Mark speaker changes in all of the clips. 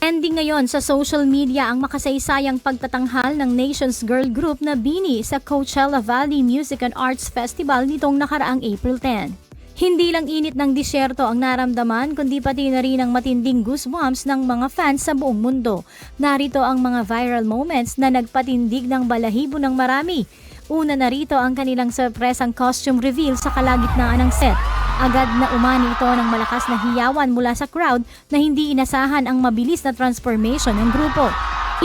Speaker 1: Trending ngayon sa social media ang makasaysayang pagtatanghal ng Nations Girl Group na BINI sa Coachella Valley Music and Arts Festival nitong nakaraang April 10. Hindi lang init ng disyerto ang naramdaman kundi pati na rin ang matinding goosebumps ng mga fans sa buong mundo. Narito ang mga viral moments na nagpatindig ng balahibo ng marami. Una na rito ang kanilang surpresang costume reveal sa kalagitnaan ng set. Agad na umani ito ng malakas na hiyawan mula sa crowd na hindi inasahan ang mabilis na transformation ng grupo.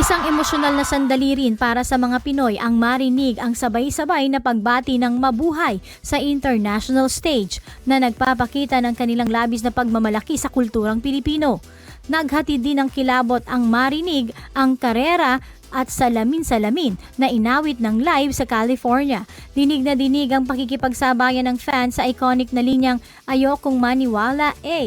Speaker 1: Isang emosyonal na sandali rin para sa mga Pinoy ang marinig ang sabay-sabay na pagbati ng mabuhay sa international stage na nagpapakita ng kanilang labis na pagmamalaki sa kulturang Pilipino. Naghatid din ng kilabot ang marinig ang karera at salamin-salamin na inawit ng live sa California. Dinig na dinig ang pakikipagsabayan ng fans sa iconic na linyang Ayokong Maniwala A.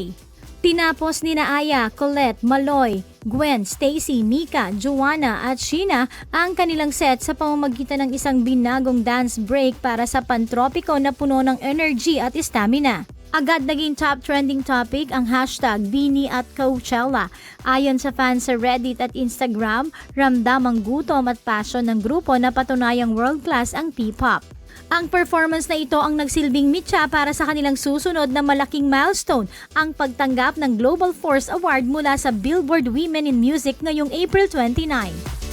Speaker 1: Tinapos nina Aya, Colette, Maloy, Gwen, Stacy, Mika, Joanna at Sheena ang kanilang set sa pamamagitan ng isang binagong dance break para sa pantropiko na puno ng energy at stamina. Agad naging top trending topic ang hashtag BINI at Coachella. Ayon sa fans sa Reddit at Instagram, ramdam ang gutom at passion ng grupo na patunayang world-class ang P-pop. Ang performance na ito ang nagsilbing mitya para sa kanilang susunod na malaking milestone, ang pagtanggap ng Global Force Award mula sa Billboard Women in Music ngayong April 29.